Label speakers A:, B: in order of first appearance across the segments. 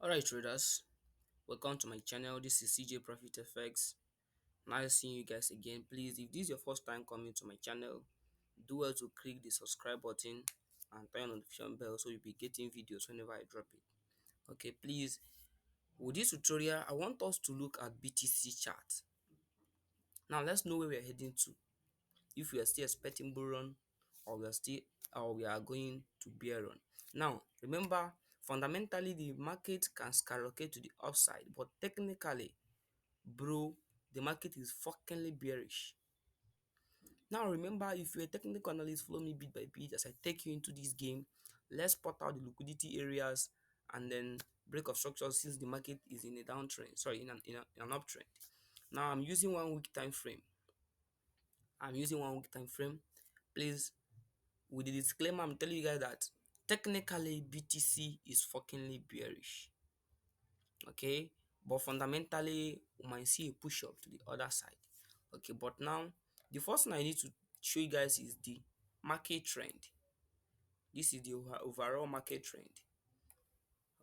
A: Alright traders, welcome to my channel. This is CJ Profit FX. Nice seeing you guys again. Please, if this is your first time coming to my channel, do well to click the subscribe button and turn on the notification bell so you'll be getting videos whenever I drop it. Okay, please, with this tutorial, I want us to look at BTC chart. Now let's know where we are heading to. If we are still expecting bull run, or we are going to bear run. Now remember, fundamentally the market can skyrocket to the upside, but technically, bro, the market is fuckingly bearish. Now remember, if you're a technical analyst, follow me bit by bit as I take you into this game. Let's spot out the liquidity areas and then break of structure since the market is in a downtrend, sorry, in an uptrend. Now I'm using 1 week time frame. Please, with the disclaimer, I'm telling you guys that technically BTC is fuckingly bearish. Okay, but fundamentally we might see a push up to the other side. Okay, but now the first thing I need to show you guys is the market trend. This is the overall market trend.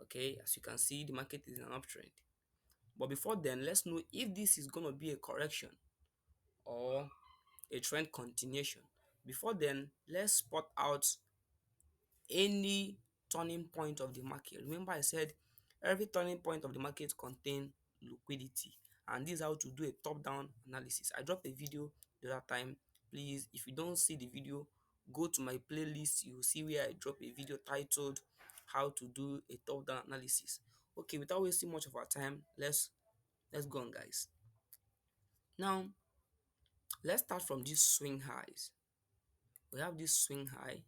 A: Okay, as you can see, the market is in an uptrend. But before then, let's know if this is gonna be a correction or a trend continuation. Before then, let's spot out any turning point of the market. Remember I said every turning point of the market contain liquidity, and this is how to do a top-down analysis. I dropped a video the other time. Please, if you don't see the video, go to my playlist. You will see where I drop a video titled how to do a top-down analysis. Okay, without wasting much of our time, let's go on, guys. Now let's start from these swing highs. We have this swing high,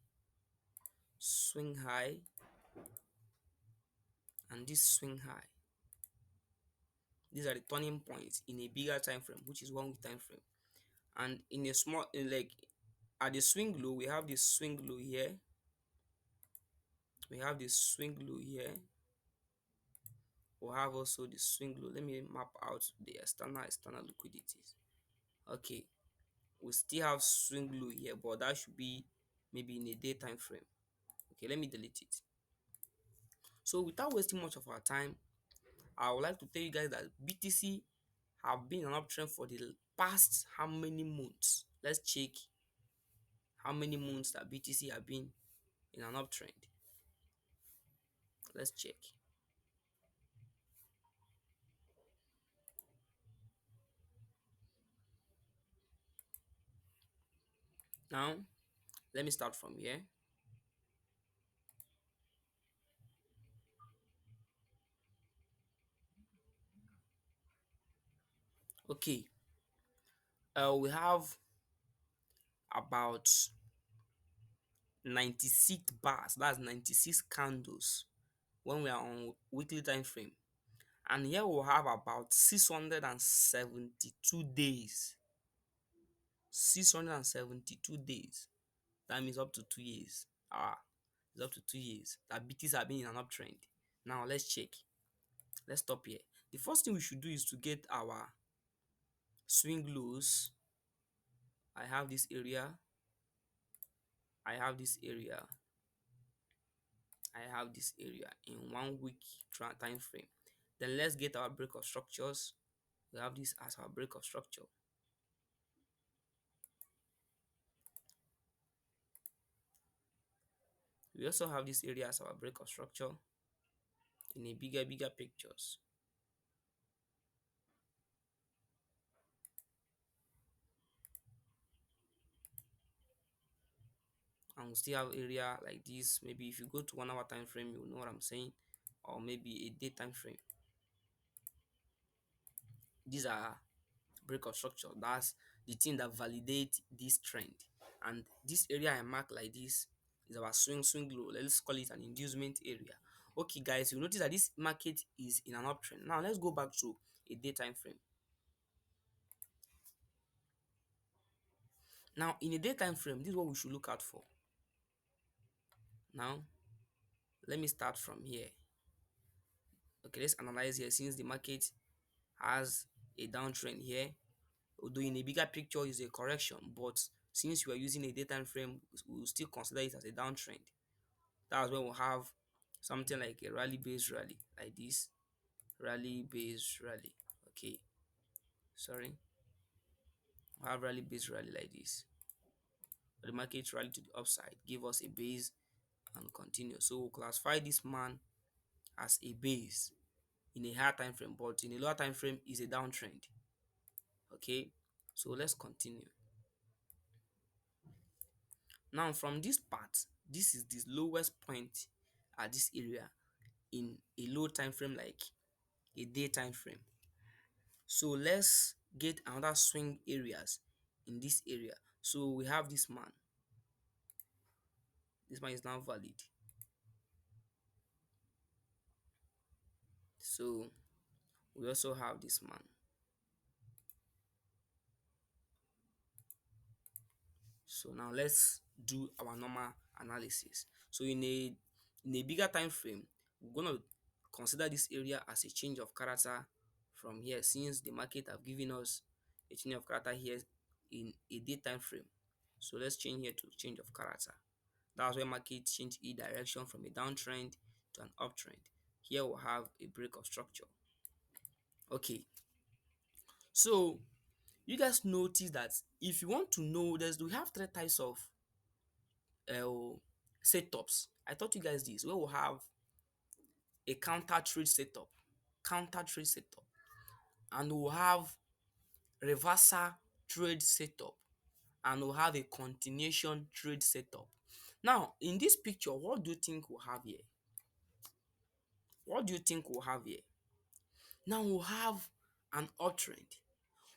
A: and this swing high. These are the turning points in a bigger time frame, which is 1 week time frame. And in a small, like at the swing low, we have this swing low here. We have this swing low here. We have also the swing low. Let me map out the external liquidities. Okay, we still have swing low here, but that should be maybe in a day time frame. Okay, let me delete it. So without wasting much of our time, I would like to tell you guys that BTC have been an uptrend for the past how many months? Let's check how many months that BTC have been in an uptrend. Let's check. Now, let me start from here. Okay, we have about 96 bars, that's 96 candles when we are on weekly time frame. And here we'll have about 672 days. 672 days. That means up to 2 years. It's up to 2 years that BTs have been in an uptrend. Now let's check. Let's stop here. The first thing we should do is to get our swing lows. I have this area. I have this area. I have this area in 1 week time frame. Then let's get our break of structures. We have this as our break of structure. We also have this area as our break of structure in a bigger pictures. And we still have area like this. Maybe if you go to 1 hour time frame, you'll know what I'm saying, or maybe a day time frame. These are break of structure. That's the thing that validates this trend. And this area I mark like this is our swing low. Let's call it an inducement area. Okay, guys, you notice that this market is in an uptrend. Now let's go back to a day time frame. Now in a day time frame, this is what we should look out for. Now let me start from here. Okay, let's analyze here. Since the market has a downtrend here, although in a bigger picture is a correction, but since we are using a day time frame, we will still consider it as a downtrend. That's when we'll have something like a rally based rally like this, rally based rally. Okay, sorry, we have rally based rally like this. The market rally to the upside, give us a base and continue. So we'll classify this man as a base in a higher time frame, but in a lower time frame is a downtrend. Okay, so let's continue. Now from this part, this is the lowest point at this area in a low time frame like a day time frame. So let's get another swing areas in this area. So we have this man. This man is now valid. So we also have this man. So now let's do our normal analysis. So in a bigger time frame, we're gonna consider this area as a change of character from here, since the market have given us a change of character here in a day time frame. So let's change here to change of character. That's where market change e direction from a downtrend to an uptrend. Here we'll have a break of structure. Okay, so you guys notice that if you want to know, we have three types of uh, setups. I taught you guys this, where we'll have a counter trade setup, and we'll have reversal trade setup, and we'll have a continuation trade setup. Now, in this picture, what do you think we'll have here? What do you think we'll have here? Now we'll have an uptrend.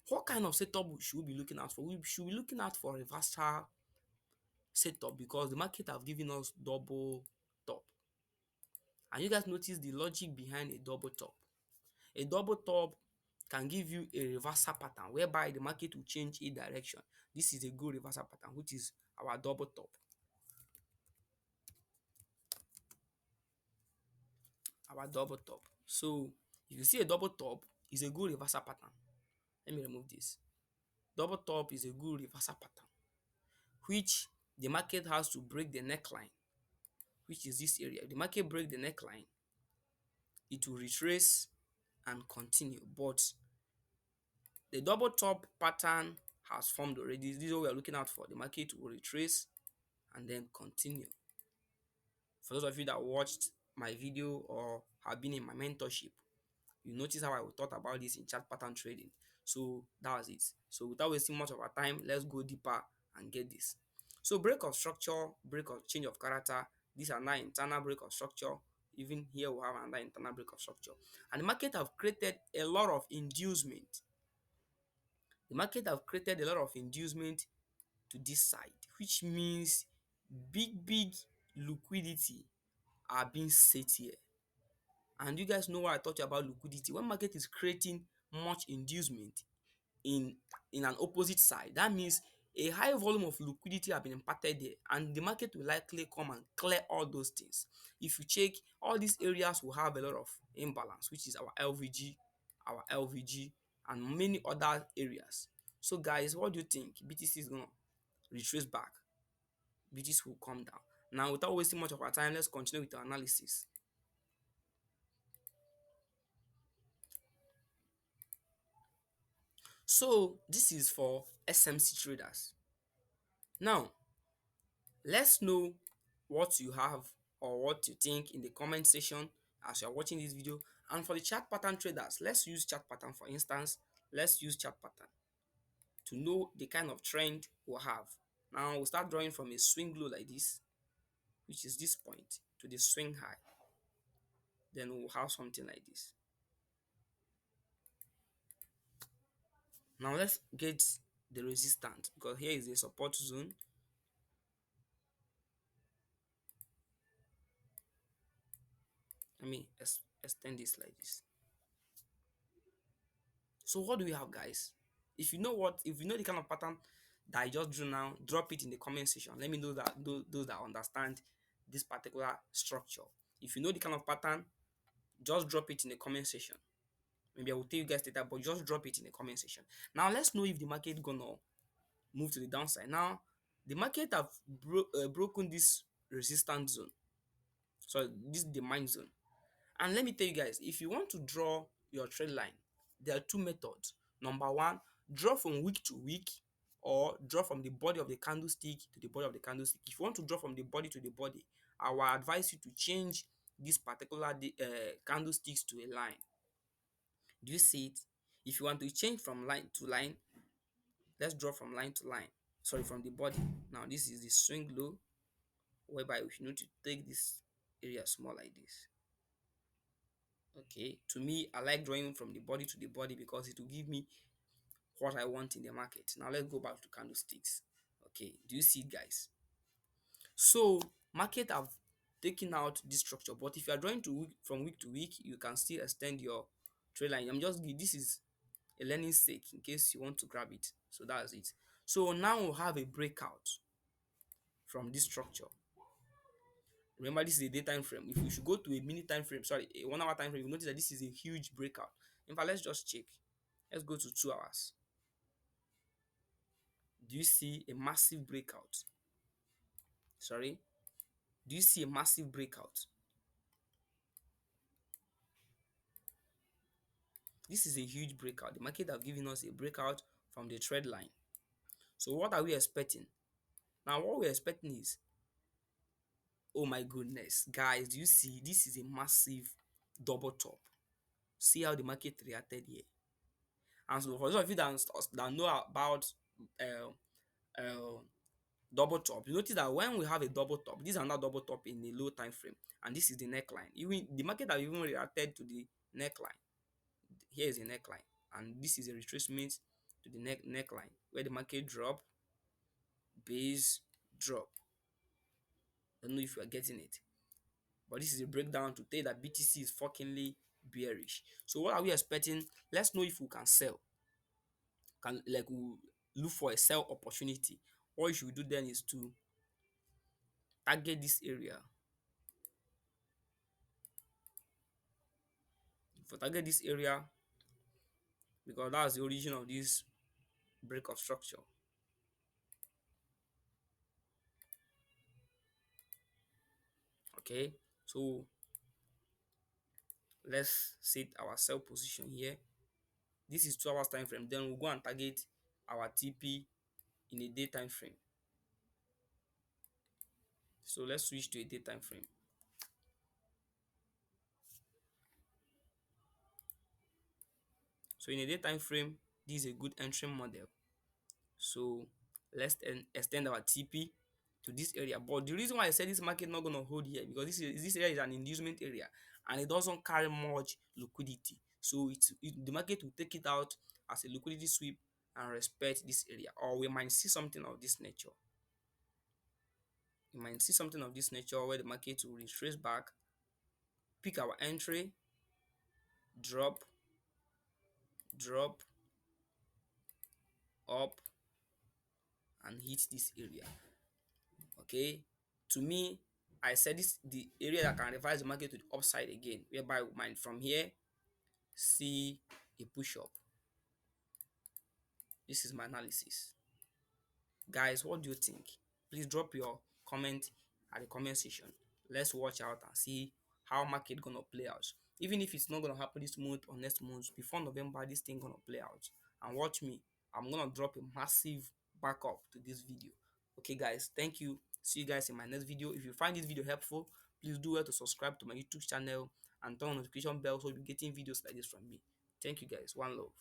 A: What kind of setup should we be looking out for? We should be looking out for reversal setup because the market have given us double top. And you guys notice the logic behind a double top. A double top can give you a reversal pattern whereby the market will change its direction. This is a good reversal pattern, which is our double top. Our double top. So if you see a double top, is a good reversal pattern. Let me remove this. Double top is a good reversal pattern, which the market has to break the neckline, which is this area. If the market break the neckline, it will retrace and continue. But the double top pattern has formed already. This is what we are looking out for. The market will retrace and then continue. For those of you that watched my video or have been in my mentorship, you notice how I thought about this in chart pattern trading. So that was it. So without wasting much of our time, let's go deeper and get this. So break of structure, break of change of character. These are now internal break of structure. Even here we have another internal break of structure. And the market have created a lot of inducement. The market have created a lot of inducement to this side, which means big liquidity are being set here. And you guys know what I taught you about liquidity. When market is creating much inducement in an opposite side, that means a high volume of liquidity have been imparted there, and the market will likely come and clear all those things. If you check, all these areas will have a lot of imbalance, which is our LVG, and many other areas. So guys, what do you think? BTC is gonna retrace back. BTC will come down. Now, without wasting much of our time, let's continue with our analysis. So this is for SMC traders. Now, let's know what you have or what you think in the comment section as you are watching this video. And for the chart pattern traders, let's use chart pattern. For instance, let's use chart pattern to know the kind of trend we'll have. Now we'll start drawing from a swing low like this, which is this point, to the swing high. Then we'll have something like this. Now let's get the resistance, because here is the support zone. Let me extend this like this. So what do we have, guys? If you know the kind of pattern that I just drew now, drop it in the comment section. Let me know that those that understand this particular structure. If you know the kind of pattern, just drop it in the comment section. Maybe I will tell you guys later, but just drop it in the comment section. Now let's know if the market gonna move to the downside. Now the market have broken this resistance zone. So this is the mind zone. And let me tell you guys, if you want to draw your trend line, there are two methods. Number one, draw from week to week, or draw from the body of the candlestick to the body of the candlestick. If you want to draw from the body to the body, I will advise you to change this particular candlesticks to a line. Do you see it? If you want to change from line to line, let's draw from line to line. Sorry, from the body. Now this is the swing low, whereby we need to take this area small like this. Okay, to me, I like drawing from the body to the body because it will give me what I want in the market. Now let's go back to candlesticks. Okay, do you see it, guys? So market have taken out this structure, but if you are drawing from week to week, you can still extend your trade line. This is a learning sake in case you want to grab it. So that's it. So now we'll have a breakout from this structure. Remember, this is a day time frame. If we should go to a minute time frame, sorry, a 1 hour time frame, you notice that this is a huge breakout. In fact, let's just check. Let's go to 2 hours. Do you see a massive breakout? Sorry, do you see a massive breakout? This is a huge breakout. The market have given us a breakout from the trend line. So what are we expecting? Now what we're expecting is, oh my goodness, guys, do you see this is a massive double top? See how the market reacted here. And so for those of you that know about uh, uh, double top, you notice that when we have a double top, this is another double top in a low time frame, and this is the neckline. Even the market have even reacted to the neckline. Here is the neckline, and this is a retracement to the neckline where the market drop, base, drop. I don't know if you are getting it, but this is a breakdown to tell you that BTC is fuckingly bearish. So what are we expecting? Let's know if we can sell. We look for a sell opportunity. What you should do then is to target this area. For target this area, because that's the origin of this break of structure. Okay, so let's set our sell position here. This is 2 hours time frame. Then we'll go and target our TP in a day time frame. So let's switch to a day time frame. So in a day time frame, this is a good entry model. So let's extend our TP to this area. But the reason why I said this market not going to hold here, because this area is an inducement area and it doesn't carry much liquidity. So the market will take it out as a liquidity sweep and respect this area, or we might see something of this nature. We might see something of this nature where the market will retrace back, pick our entry, drop, drop, up, and hit this area. Okay, to me, I said this the area that can revise the market to the upside again, whereby we might from here see a push up. This is my analysis. Guys, what do you think? Please drop your comment at the comment section. Let's watch out and see how market gonna play out. Even if it's not gonna happen this month or next month, before November, this thing gonna play out. And watch me, I'm gonna drop a massive backup to this video. Okay, guys, thank you. See you guys in my next video. If you find this video helpful, please do well to subscribe to my YouTube channel and turn on notification bell so you'll be getting videos like this from me. Thank you, guys. One love.